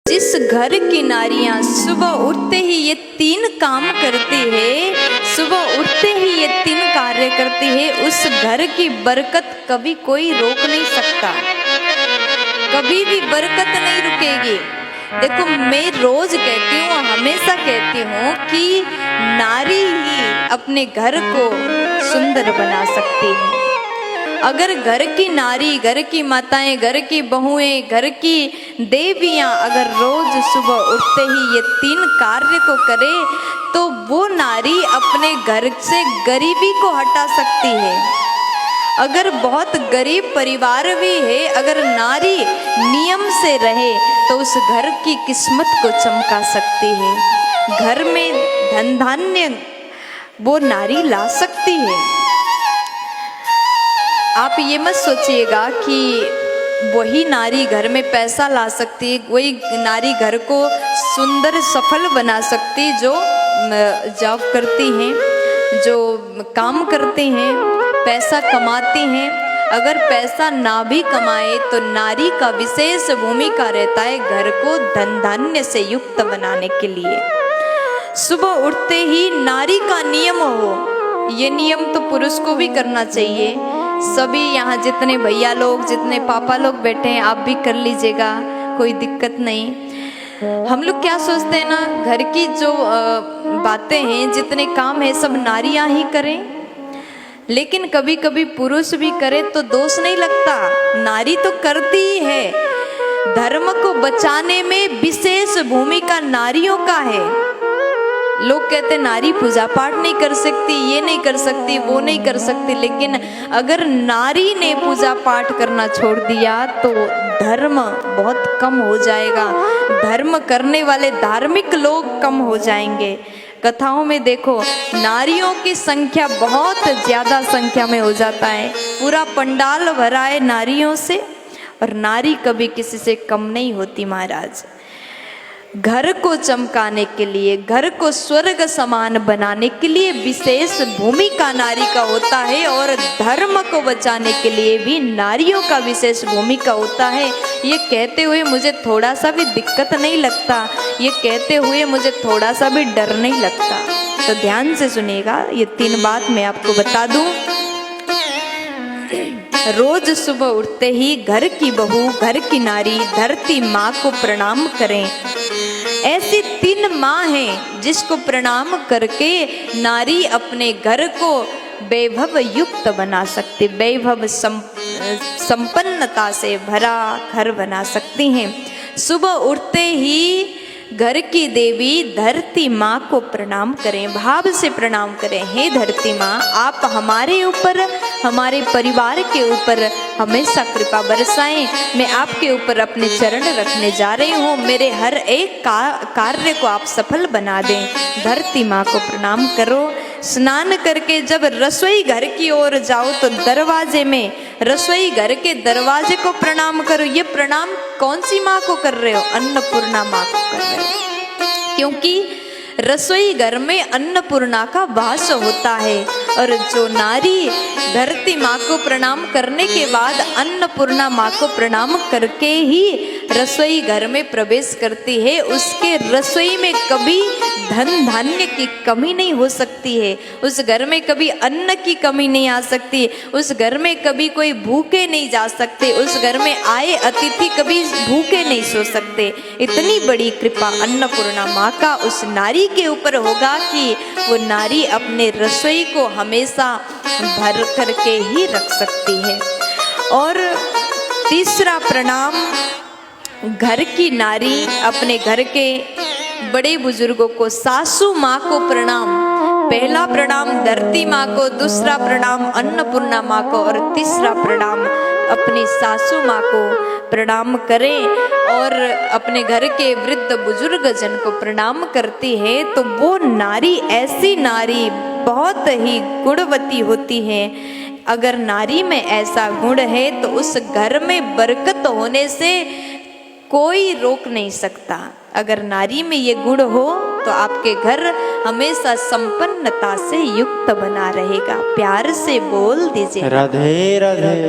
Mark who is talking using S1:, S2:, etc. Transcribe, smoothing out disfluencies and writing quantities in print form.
S1: जिस घर की नारियां सुबह उठते ही ये 3 काम करती है, सुबह उठते ही ये 3 कार्य करती है, उस घर की बरकत कभी कोई रोक नहीं सकता, कभी भी बरकत नहीं रुकेगी। देखो मैं रोज कहती हूँ, हमेशा कहती हूँ कि नारी ही अपने घर को सुंदर बना सकती है। अगर घर की नारी, घर की माताएं, घर की बहुएं, घर की देवियां अगर रोज सुबह उठते ही ये 3 कार्य को करे तो वो नारी अपने घर से गरीबी को हटा सकती है। अगर बहुत गरीब परिवार भी है, अगर नारी नियम से रहे तो उस घर की किस्मत को चमका सकती है। घर में धन धान्य वो नारी ला सकती है। आप ये मत सोचिएगा कि वही नारी घर में पैसा ला सकती है, वही नारी घर को सुंदर सफल बना सकती जो जॉब करती हैं, जो काम करती हैं, पैसा कमाती हैं। अगर पैसा ना भी कमाए तो नारी का विशेष भूमिका रहता है घर को धन धान्य से युक्त बनाने के लिए। सुबह उठते ही नारी का नियम हो, ये नियम तो पुरुष को भी करना चाहिए। सभी यहाँ जितने भैया लोग, जितने पापा लोग बैठे हैं, आप भी कर लीजिएगा, कोई दिक्कत नहीं। हम लोग क्या सोचते हैं ना, घर की जो बातें हैं, जितने काम हैं सब नारियां ही करें, लेकिन कभी कभी पुरुष भी करे तो दोष नहीं लगता। नारी तो करती ही है। धर्म को बचाने में विशेष भूमिका नारियों का है। लोग कहते नारी पूजा पाठ नहीं कर सकती, ये नहीं कर सकती, वो नहीं कर सकती, लेकिन अगर नारी ने पूजा पाठ करना छोड़ दिया तो धर्म बहुत कम हो जाएगा। धर्म करने वाले धार्मिक लोग कम हो जाएंगे। कथाओं में देखो नारियों की संख्या बहुत ज्यादा संख्या में हो जाता है, पूरा पंडाल भरा है नारियों से, और नारी कभी किसी से कम नहीं होती महाराज। घर को चमकाने के लिए, घर को स्वर्ग समान बनाने के लिए विशेष भूमिका नारी का होता है, और धर्म को बचाने के लिए भी नारियों का विशेष भूमिका होता है। ये कहते हुए मुझे थोड़ा सा भी दिक्कत नहीं लगता, ये कहते हुए मुझे थोड़ा सा भी डर नहीं लगता। तो ध्यान से सुनिएगा, ये 3 बात मैं आपको बता दूं। रोज सुबह उठते ही घर की बहू, घर की नारी धरती माँ को प्रणाम करें। ऐसी 3 माँ हैं जिसको प्रणाम करके नारी अपने घर को वैभव युक्त बना सकती, वैभव संपन्नता से भरा घर बना सकती हैं। सुबह उठते ही घर की देवी धरती माँ को प्रणाम करें, भाव से प्रणाम करें। हे धरती माँ, आप हमारे ऊपर, हमारे परिवार के ऊपर हमेशा कृपा बरसाएं। मैं आपके ऊपर अपने चरण रखने जा रही हूँ, मेरे हर एक कार्य को आप सफल बना दें। धरती माँ को प्रणाम करो। स्नान करके जब रसोई घर की ओर जाओ तो दरवाजे में, रसोई घर के दरवाजे को प्रणाम करो। ये प्रणाम कौन सी माँ को कर रहे हो? अन्नपूर्णा माँ को कर रहे हो, क्योंकि रसोई घर में अन्नपूर्णा का वास होता है। और जो नारी धरती माँ को प्रणाम करने के बाद अन्नपूर्णा माँ को प्रणाम करके ही रसोई घर में प्रवेश करती है, उसके रसोई में कभी धन धान्य की कमी नहीं हो सकती है, उस घर में कभी अन्न की कमी नहीं आ सकती, उस घर में कभी कोई भूखे नहीं जा सकते, उस घर में आए अतिथि कभी भूखे नहीं सो सकते। इतनी बड़ी कृपा अन्नपूर्णा माँ का उस नारी के ऊपर होगा कि वो नारी अपने रसोई को हमेशा भर करके ही रख सकती है। और तीसरा प्रणाम, घर की नारी अपने घर के बड़े बुजुर्गों को, सासू माँ को प्रणाम। पहला प्रणाम धरती माँ को, दूसरा प्रणाम अन्नपूर्णा माँ को, और तीसरा प्रणाम अपनी सासू माँ को प्रणाम करें। और अपने घर के वृद्ध बुजुर्ग जन को प्रणाम करती है तो वो नारी, ऐसी नारी बहुत ही गुणवती होती है। अगर नारी में ऐसा गुण है तो उस घर में बरकत होने से कोई रोक नहीं सकता। अगर नारी में ये गुण हो तो आपके घर हमेशा संपन्नता से युक्त बना रहेगा। प्यार से बोल दीजिए राधे राधे।